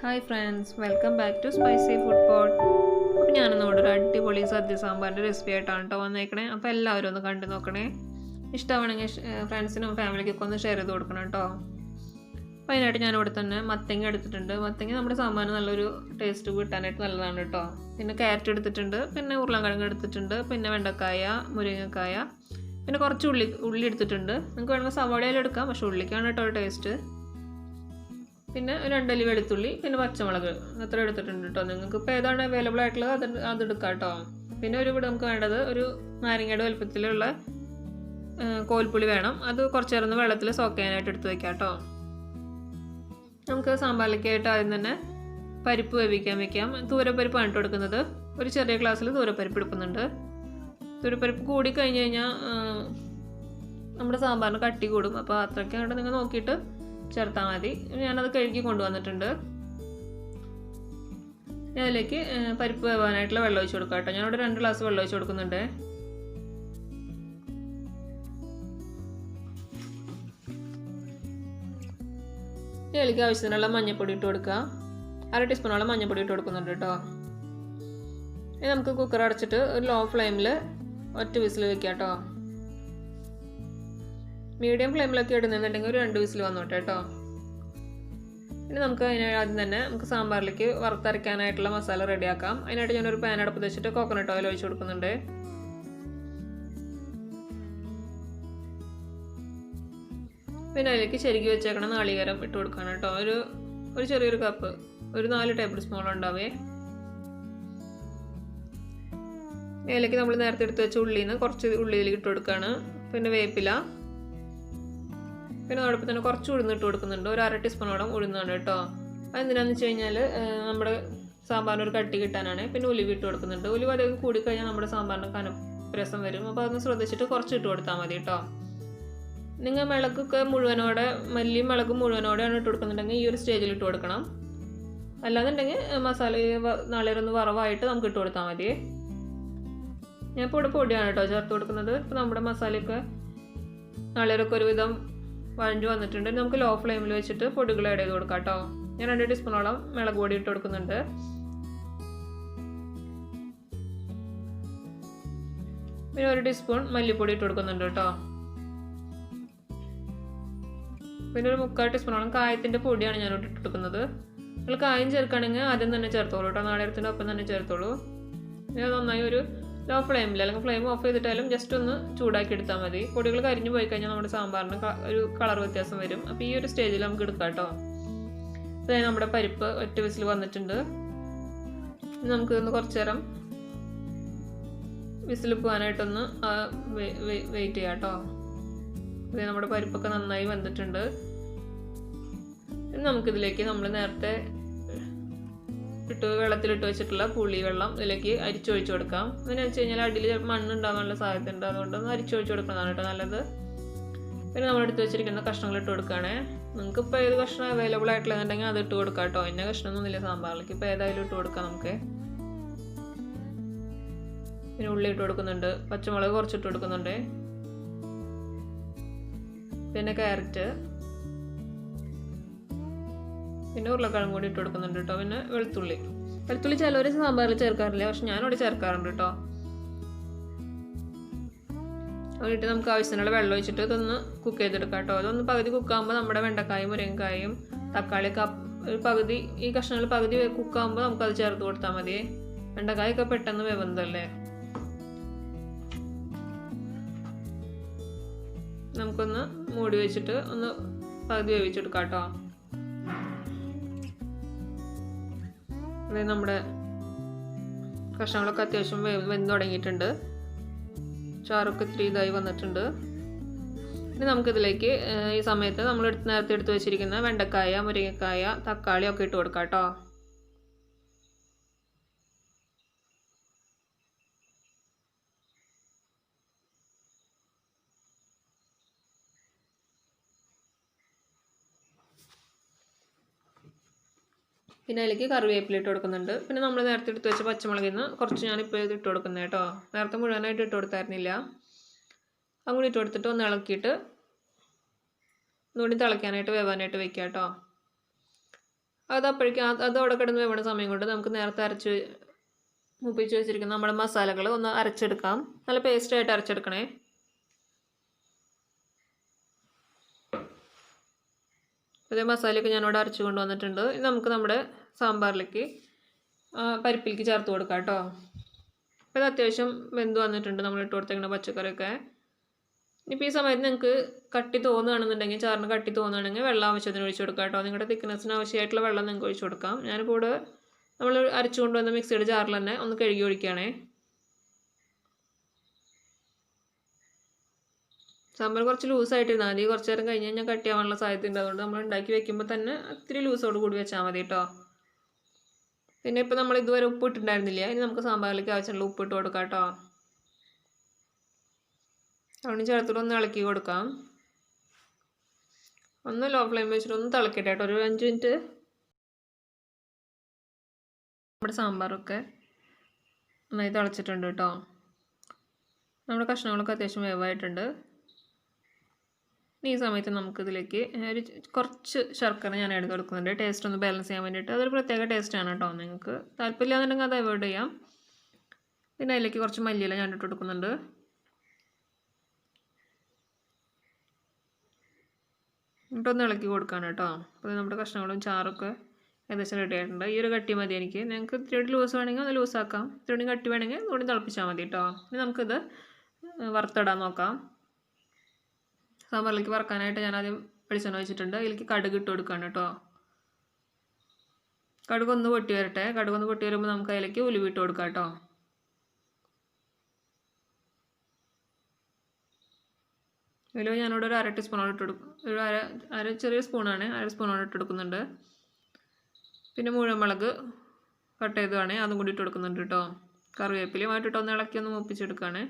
Hi friends, welcome back to Spicy Food Pot. അപ്പോൾ ഞാനിന്നോട് ഒരു അടിപൊളി സദ്യ സാമ്പാറിൻ്റെ റെസിപ്പി ആയിട്ടാണ് കേട്ടോ വന്നേക്കണേ. അപ്പോൾ എല്ലാവരും ഒന്ന് കണ്ടു നോക്കണേ. ഇഷ്ടമാണെങ്കിൽ ഫ്രണ്ട്സിനും ഫാമിലിക്കൊക്കെ ഒന്ന് ഷെയർ ചെയ്ത് കൊടുക്കണം കേട്ടോ. അപ്പോൾ അതിനായിട്ട് ഞാനിവിടെ തന്നെ മത്തങ്ങ എടുത്തിട്ടുണ്ട്. മത്തങ്ങ നമ്മുടെ സാമ്പാറിന് നല്ലൊരു ടേസ്റ്റ് കിട്ടാനായിട്ട് നല്ലതാണ് കേട്ടോ. പിന്നെ ക്യാരറ്റ് എടുത്തിട്ടുണ്ട്, പിന്നെ ഉരുളൻകിഴങ്ങ് എടുത്തിട്ടുണ്ട്, പിന്നെ വെണ്ടക്കായ, മുരിങ്ങക്കായ, പിന്നെ കുറച്ച് ഉള്ളി എടുത്തിട്ടുണ്ട്. നിങ്ങൾക്ക് വേണമെങ്കിൽ സവാളയിൽ എടുക്കാം, പക്ഷേ ഉള്ളിക്കാണ് കേട്ടോ ടേസ്റ്റ്. പിന്നെ 2 അല്ലി വെളുത്തുള്ളി, പിന്നെ പച്ചമുളക് അത്ര എടുത്തിട്ടുണ്ട് കേട്ടോ. നിങ്ങൾക്ക് ഇപ്പോൾ ഏതാണ് അവൈലബിൾ ആയിട്ടുള്ളത് അത് എടുക്കാം കേട്ടോ. പിന്നെ ഇവിടെ നമുക്ക് വേണ്ടത് ഒരു നാരങ്ങയുടെ വലുപ്പത്തിലുള്ള കോൽപ്പുളി വേണം. അത് കുറച്ച് നേരം വെള്ളത്തിൽ സോക്ക് ചെയ്യാനായിട്ട് എടുത്ത് വെക്കാം കേട്ടോ. നമുക്ക് സാമ്പാറിലേക്കായിട്ട് ആദ്യം തന്നെ പരിപ്പ് വേവിക്കാൻ വെക്കാം. തൂരപ്പരിപ്പാണ് ഇട്ട് കൊടുക്കുന്നത്. ഒരു ചെറിയ ഗ്ലാസ്സിൽ തൂരപ്പരിപ്പ് എടുക്കുന്നുണ്ട്. തൂരപ്പരിപ്പ് കൂടി കഴിഞ്ഞ് കഴിഞ്ഞാൽ നമ്മുടെ സാമ്പാറിന് കട്ടി കൂടും. അപ്പോൾ അത്രയ്ക്ക് അങ്ങോട്ട് നിങ്ങൾ നോക്കിയിട്ട് ചേർത്താൽ മതി. ഞാനത് കഴുകി കൊണ്ടുവന്നിട്ടുണ്ട്. അതിലേക്ക് പരിപ്പ് വേവാനായിട്ടുള്ള വെള്ളം ഒഴിച്ച് കൊടുക്കാം കേട്ടോ. ഞാനിവിടെ 2 ഗ്ലാസ് വെള്ളം ഒഴിച്ച് കൊടുക്കുന്നുണ്ട്. ഇതിലേക്ക് ആവശ്യത്തിനുള്ള മഞ്ഞൾപ്പൊടി ഇട്ട് കൊടുക്കുക. 1/2 ടീസ്പൂണോളം മഞ്ഞൾപ്പൊടി ഇട്ട് കൊടുക്കുന്നുണ്ട് കേട്ടോ. ഇനി നമുക്ക് കുക്കർ അടച്ചിട്ട് ഒരു ലോ ഫ്ലെയിമിൽ ഒറ്റ വിസിൽ വെക്കാം കേട്ടോ. മീഡിയം ഫ്ലെയിമിലൊക്കെ ഇടുന്നുണ്ടെങ്കിൽ ഒരു 2 വിസിൽ വന്നോട്ടെ കേട്ടോ. ഇനി നമുക്ക് ആദ്യം തന്നെ നമുക്ക് സാമ്പാറിലേക്ക് വറുത്തരയ്ക്കാനായിട്ടുള്ള മസാല റെഡിയാക്കാം. അതിനായിട്ട് ഞാനൊരു പാൻ അടുപ്പത്ത് വെച്ചിട്ട് കോക്കനട്ട് ഓയിൽ ഒഴിച്ച് കൊടുക്കുന്നുണ്ട്. പിന്നെ അതിലേക്ക് ചെരുകി വെച്ചേക്കണം നാളികേരം ഇട്ട് കൊടുക്കണം കേട്ടോ. ഒരു ചെറിയൊരു കപ്പ്, ഒരു 4 ടേബിൾ സ്പൂൺ ഉണ്ടാവേ. അതിലേക്ക് നമ്മൾ നേരത്തെ എടുത്ത് വെച്ച ഉള്ളിന്ന് കുറച്ച് ഉള്ളിയിലേക്ക് ഇട്ട് കൊടുക്കുകയാണ്. പിന്നെ വേപ്പില, പിന്നെ അതോടൊപ്പം തന്നെ കുറച്ച് ഉഴുന്നിട്ട് കൊടുക്കുന്നുണ്ട്. ഒരു 1/2 ടീസ്പൂണോളം ഉഴുന്നാണ് കേട്ടോ. അതെന്തിനാന്ന് വെച്ച് കഴിഞ്ഞാൽ നമ്മുടെ സാമ്പാറിന് ഒരു കട്ടി കിട്ടാനാണ്. പിന്നെ ഉലുവ ഇട്ട് കൊടുക്കുന്നുണ്ട്. ഉലുവ അധികം കൂടിക്കഴിഞ്ഞാൽ നമ്മുടെ സാമ്പാറിന് രസം വരും. അപ്പോൾ അതൊന്ന് ശ്രദ്ധിച്ചിട്ട് കുറച്ച് ഇട്ട് കൊടുത്താൽ മതി കേട്ടോ. നിങ്ങൾ മിളകൊക്കെ മുഴുവനോടെ, മല്ലിയും മിളകും മുഴുവനോടെയാണ് ഇട്ട് കൊടുക്കുന്നുണ്ടെങ്കിൽ ഈ ഒരു സ്റ്റേജിൽ ഇട്ട് കൊടുക്കണം. അല്ലാന്നുണ്ടെങ്കിൽ മസാല നാളികേരം വറവായിട്ട് നമുക്ക് ഇട്ട് കൊടുത്താൽ മതി. ഞാൻ ഇപ്പോൾ ഇവിടെ പൊടിയാണ് കേട്ടോ ചേർത്ത് കൊടുക്കുന്നത്. ഇപ്പോൾ നമ്മുടെ മസാലയൊക്കെ നാളികേരമൊക്കെ ഒരുവിധം വഴഞ്ഞു വന്നിട്ടുണ്ട്. നമുക്ക് ലോ ഫ്ലെയിമിൽ വെച്ചിട്ട് പൊടികൾ ആഡ് ചെയ്ത് കൊടുക്കാം കേട്ടോ. ഞാൻ 2 ടീസ്പൂണോളം മുളക് പൊടി ഇട്ട് കൊടുക്കുന്നുണ്ട്. പിന്നെ 1 ടീസ്പൂൺ മല്ലിപ്പൊടി ഇട്ട് കൊടുക്കുന്നുണ്ട് കേട്ടോ. പിന്നെ ഒരു 3/4 ടീസ്പൂണോളം കായത്തിൻ്റെ പൊടിയാണ് ഞാൻ ഇട്ട് കൊടുക്കുന്നത്. നിങ്ങൾ കായം ചേർക്കുകയാണെങ്കിൽ ആദ്യം തന്നെ ചേർത്തോളൂ കേട്ടോ. നാളികേരത്തിൻ്റെ ഒപ്പം തന്നെ ചേർത്തോളൂ. ഇനി അത് നന്നായി ഒരു ലോ ഫ്ലെയിമിൽ, അല്ലെങ്കിൽ ഫ്ലെയിം ഓഫ് ചെയ്തിട്ടാലും ജസ്റ്റ് ഒന്ന് ചൂടാക്കി എടുത്താൽ മതി. പൊടികൾ കരിഞ്ഞു പോയി കഴിഞ്ഞാൽ നമ്മുടെ സാമ്പാറിന് ഒരു കളർ വ്യത്യാസം വരും. അപ്പോൾ ഈ ഒരു സ്റ്റേജിൽ നമുക്ക് എടുക്കാം കേട്ടോ. അതായത് നമ്മുടെ പരിപ്പ് ഒറ്റ വിസിൽ വന്നിട്ടുണ്ട്. നമുക്ക് ഒന്ന് കുറച്ച് നേരം വിസിൽ പോകാനായിട്ടൊന്ന് വെയിറ്റ് ചെയ്യാം കേട്ടോ. അതായത് നമ്മുടെ പരിപ്പൊക്കെ നന്നായി വെന്തിട്ടുണ്ട്. ഇനി നമുക്കിതിലേക്ക് നമ്മൾ നേരത്തെ വെള്ളത്തിലിട്ട് വെച്ചിട്ടുള്ള പുളി വെള്ളം ഇതിലേക്ക് അരിച്ചൊഴിച്ച് കൊടുക്കാം. എന്ന് വെച്ച് കഴിഞ്ഞാൽ അടിയിൽ മണ്ണുണ്ടാകാനുള്ള സാധ്യതയുണ്ട്. അതുകൊണ്ട് ഒന്ന് അരിച്ചൊഴിച്ച് കൊടുക്കുന്നതാണ് കേട്ടോ നല്ലത്. പിന്നെ നമ്മൾ എടുത്ത് വെച്ചിരിക്കുന്ന കഷ്ണങ്ങൾ ഇട്ട് കൊടുക്കുകയാണേ. നിങ്ങൾക്ക് ഇപ്പോൾ ഏത് കഷ്ണം അവൈലബിൾ ആയിട്ടുള്ളതുണ്ടെങ്കിൽ അത് ഇട്ട് കൊടുക്കാം കേട്ടോ. ഇന്ന കഷ്ണമൊന്നുമില്ല സാമ്പാറിലേക്ക്, ഇപ്പോൾ ഏതായാലും ഇട്ട് കൊടുക്കാം നമുക്ക്. പിന്നെ ഉള്ളി ഇട്ട് കൊടുക്കുന്നുണ്ട്, പച്ചമുളക് കുറച്ചിട്ട് കൊടുക്കുന്നുണ്ട്, പിന്നെ ക്യാരറ്റ്, പിന്നെ ഉരുളക്കിഴങ്ങ് കൂടി ഇട്ട് കൊടുക്കുന്നുണ്ട് കേട്ടോ. പിന്നെ വെളുത്തുള്ളി ചിലവർ സാമ്പാറിൽ ചേർക്കാറില്ല, പക്ഷെ ഞാനിവിടെ ചേർക്കാറുണ്ട് കേട്ടോ. എന്നിട്ട് നമുക്ക് ആവശ്യത്തിനുള്ള വെള്ളം ഒഴിച്ചിട്ട് ഇതൊന്ന് കുക്ക് ചെയ്തെടുക്കാം കേട്ടോ. ഇതൊന്ന് പകുതി കുക്കാകുമ്പോൾ നമ്മുടെ വെണ്ടക്കായും മുരിങ്ങക്കായും തക്കാളിയൊക്കെ ഒരു പകുതി, ഈ കഷ്ണങ്ങൾ പകുതി കുക്കാകുമ്പോൾ നമുക്കത് ചേർത്ത് കൊടുത്താൽ മതി. വെണ്ടക്കായൊക്കെ പെട്ടെന്ന് വേവുന്നതല്ലേ. നമുക്കൊന്ന് മൂടി വെച്ചിട്ട് ഒന്ന് പകുതി വേവിച്ചെടുക്കാം കേട്ടോ. നമ്മുടെ കഷ്ണങ്ങളൊക്കെ അത്യാവശ്യം വെന്ത് തുടങ്ങിയിട്ടുണ്ട്. ചാറൊക്കെ ഇത്തിരി ഇതായി വന്നിട്ടുണ്ട്. ഇനി നമുക്കിതിലേക്ക് ഈ സമയത്ത് നമ്മൾ നേരത്തെ എടുത്ത് വെച്ചിരിക്കുന്ന വെണ്ടക്കായ, മുരിങ്ങക്കായ, തക്കാളി ഒക്കെ ഇട്ട് കൊടുക്കാം കേട്ടോ. പിന്നെ അതിലേക്ക് കറിവേപ്പില ഇട്ട് കൊടുക്കുന്നുണ്ട്. പിന്നെ നമ്മൾ നേരത്തെ എടുത്ത് വെച്ച പച്ചമുളകിൽ നിന്ന് കുറച്ച് ഞാനിപ്പോൾ ഇത് ഇട്ട് കൊടുക്കുന്നത് കേട്ടോ. നേരത്തെ മുഴുവനായിട്ട് ഇട്ട് കൊടുത്തായിരുന്നില്ല. അങ്ങോട്ട് ഇട്ട് കൊടുത്തിട്ട് ഒന്ന് ഇളക്കിയിട്ട് ഒന്നുകൂടി തിളയ്ക്കാനായിട്ട് വേവാനായിട്ട് വെക്കാം കേട്ടോ. അത് അപ്പോഴേക്കും അത് അവിടെ കിടന്ന് വേവണ സമയം കൊണ്ട് നമുക്ക് നേരത്തെ അരച്ച് മൂപ്പിച്ച് വെച്ചിരിക്കുന്ന നമ്മുടെ മസാലകൾ ഒന്ന് അരച്ചെടുക്കാം. നല്ല പേസ്റ്റായിട്ട് അരച്ചെടുക്കണേ. അതേ മസാലയൊക്കെ ഞാനിവിടെ അരച്ച് കൊണ്ടുവന്നിട്ടുണ്ട്. ഇത് നമുക്ക് നമ്മുടെ സാമ്പാറിലേക്ക് പരിപ്പിലേക്ക് ചേർത്ത് കൊടുക്കാം കേട്ടോ. അപ്പോൾ ഇത് അത്യാവശ്യം വെന്ത് വന്നിട്ടുണ്ട് നമ്മൾ ഇട്ട് കൊടുത്തേക്കുന്ന പച്ചക്കറിയൊക്കെ. ഇനിയിപ്പോൾ ഈ സമയത്ത് നിങ്ങൾക്ക് കട്ടി തോന്നുകയാണെന്നുണ്ടെങ്കിൽ, ചാറിന് കട്ടി തോന്നുകയാണെങ്കിൽ വെള്ളം ആവശ്യത്തിന് ഒഴിച്ച് കൊടുക്കാം കേട്ടോ. നിങ്ങളുടെ തിക്നെസ്സിന് ആവശ്യമായിട്ടുള്ള വെള്ളം നിങ്ങൾക്ക് ഒഴിച്ച് കൊടുക്കാം. ഞാനിപ്പോൾ ഇവിടെ നമ്മൾ അരച്ചു കൊണ്ടുവന്ന മിക്സിയുടെ ജാറിൽ തന്നെ ഒന്ന് കഴുകി ഒഴിക്കുകയാണേ. സാമ്പാർ കുറച്ച് ലൂസായിട്ടിരുന്നാൽ മതി. കുറച്ച് നേരം കഴിഞ്ഞ് കഴിഞ്ഞാൽ കട്ടിയാവാനുള്ള സാധ്യത ഉണ്ട്. അതുകൊണ്ട് നമ്മൾ ഉണ്ടാക്കി വെക്കുമ്പോൾ തന്നെ ഇത്തിരി ലൂസോട് കൂടി വെച്ചാൽ മതി കേട്ടോ. പിന്നെ ഇപ്പോൾ നമ്മൾ ഇതുവരെ ഉപ്പ് ഇട്ടിട്ടുണ്ടായിരുന്നില്ല. ഇനി നമുക്ക് സാമ്പാറിലേക്ക് ആവശ്യമുള്ള ഉപ്പ് ഇട്ട് കൊടുക്കാം കേട്ടോ. അതുകൊണ്ട് ചേർത്തിട്ട് ഒന്ന് ഇളക്കി കൊടുക്കാം. ഒന്ന് ലോ ഫ്ലെയിം വെച്ചിട്ട് ഒന്ന് തിളക്കട്ടെ കേട്ടോ. ഒരു 5 മിനിറ്റ്. നമ്മുടെ സാമ്പാറൊക്കെ നന്നായി തിളച്ചിട്ടുണ്ട് കേട്ടോ. നമ്മുടെ കഷ്ണങ്ങളൊക്കെ അത്യാവശ്യം വേവായിട്ടുണ്ട്. ഈ സമയത്ത് നമുക്കിതിലേക്ക് കുറച്ച് ശർക്കര ഞാൻ എടുത്ത് കൊടുക്കുന്നുണ്ട്. ടേസ്റ്റ് ഒന്ന് ബാലൻസ് ചെയ്യാൻ വേണ്ടിയിട്ട്. അതൊരു പ്രത്യേക ടേസ്റ്റാണ് കേട്ടോ. നിങ്ങൾക്ക് താല്പര്യമില്ലാന്നുണ്ടെങ്കിൽ അത് അവോയ്ഡ് ചെയ്യാം. പിന്നെ അതിലേക്ക് കുറച്ച് മല്ലിയില ഞാൻ ഇട്ട് കൊടുക്കുന്നുണ്ട്. എന്നിട്ടൊന്ന് ഇളക്കി കൊടുക്കാണ് കേട്ടോ. അപ്പോൾ നമ്മുടെ കഷ്ണങ്ങളും ചാറൊക്കെ ഏകദേശം റെഡി ആയിട്ടുണ്ട്. ഈ ഒരു കട്ടി മതി എനിക്ക്. നിങ്ങൾക്ക് ഇത്തിരി ലൂസ് വേണമെങ്കിൽ ഒന്ന് ലൂസാക്കാം. ഇത്തിരി കട്ടി വേണമെങ്കിൽ ഒന്നുകൂടി തിളപ്പിച്ചാൽ മതി കേട്ടോ. ഇനി നമുക്കിത് വറുത്തിടാൻ നോക്കാം. സാമ്പാറിലേക്ക് വറക്കാനായിട്ട് ഞാൻ ആദ്യം വെളിച്ചെണ്ണ ഒഴിച്ചിട്ടുണ്ട്. അതിലേക്ക് കടുക് ഇട്ട് കൊടുക്കുകയാണ് കേട്ടോ. കടുകൊന്ന് പൊട്ടി വരട്ടെ. കടുകൊന്ന് പൊട്ടി വരുമ്പോൾ നമുക്ക് അതിലേക്ക് ഉലുവ ഇട്ട് കൊടുക്കാം കേട്ടോ. ഉലുവ ഞാനിവിടെ ഒരു 1/2 ടീസ്പൂണോട് ഇട്ട് കൊടുക്കും. ഒരു അര ചെറിയ സ്പൂണാണ്, 1/2 സ്പൂണോട് ഇട്ട് കൊടുക്കുന്നുണ്ട്. പിന്നെ മുഴുവൻമുളക് കട്ട് ചെയ്തതാണ്, അതും കൂടി ഇട്ട് കൊടുക്കുന്നുണ്ട് കേട്ടോ. കറിവേപ്പിലയുമായിട്ടിട്ട് ഒന്ന് ഇളക്കി ഒന്ന് മൂപ്പിച്ചെടുക്കുകയാണ്.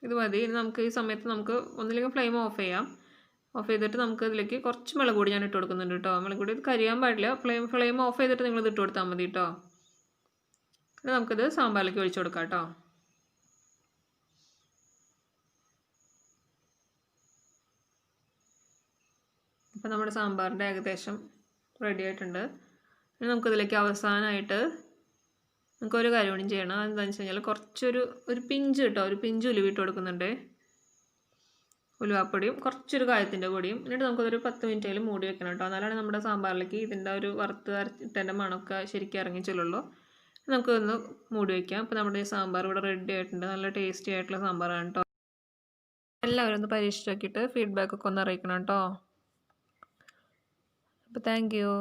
ഇത് മതി. ഇനി നമുക്ക് ഈ സമയത്ത് നമുക്ക് ഒന്നില്ലെങ്കിൽ ഫ്ലെയിം ഓഫ് ചെയ്യാം. ഓഫ് ചെയ്തിട്ട് നമുക്ക് ഇതിലേക്ക് കുറച്ച് മുളക് പൊടി ഞാൻ ഇട്ട് കൊടുക്കുന്നുണ്ട് കേട്ടോ. മുളക് പൊടി കരിയാൻ പാടില്ല. ഫ്ലെയിം ഓഫ് ചെയ്തിട്ട് നിങ്ങളിത് ഇട്ട് കൊടുത്താൽ മതി കേട്ടോ. ഇത് നമുക്കിത് സാമ്പാറിലേക്ക് ഒഴിച്ചു കൊടുക്കാം കേട്ടോ. അപ്പോൾ നമ്മുടെ സാമ്പാറിൻ്റെ ഏകദേശം റെഡി ആയിട്ടുണ്ട്. ഇനി നമുക്കിതിലേക്ക് അവസാനമായിട്ട് നമുക്കൊരു കാര്യം കൂടി ചെയ്യണം. എന്താണെന്ന് വെച്ച് കഴിഞ്ഞാൽ ഒരു പിഞ്ച് കേട്ടോ, ഒരു പിഞ്ച് ഉലുവ ഇട്ട് കൊടുക്കുന്നുണ്ട്. ഉലുവാപ്പൊടിയും കുറച്ചൊരു കായത്തിൻ്റെ പൊടിയും. എന്നിട്ട് നമുക്കതൊരു 10 മിനിറ്റേലും മൂടി വെക്കണം കേട്ടോ. എന്നാലാണ് നമ്മുടെ സാമ്പാറിലേക്ക് ഇതിൻ്റെ ഒരു വറുത്ത് അരച്ചിട്ടതിൻ്റെ മണമൊക്കെ ശരിക്കും ഇറങ്ങിച്ചുള്ളൂ. നമുക്കൊന്ന് മൂടി വയ്ക്കാം. അപ്പോൾ നമ്മുടെ ഈ സാമ്പാർ ഇവിടെ റെഡി ആയിട്ടുണ്ട്. നല്ല ടേസ്റ്റി ആയിട്ടുള്ള സാമ്പാറാണ് കേട്ടോ. എല്ലാവരും ഒന്ന് പരീക്ഷിച്ച് നോക്കിയിട്ട് ഫീഡ്ബാക്കൊക്കെ ഒന്ന് അറിയിക്കണം കേട്ടോ. അപ്പോൾ താങ്ക് യു.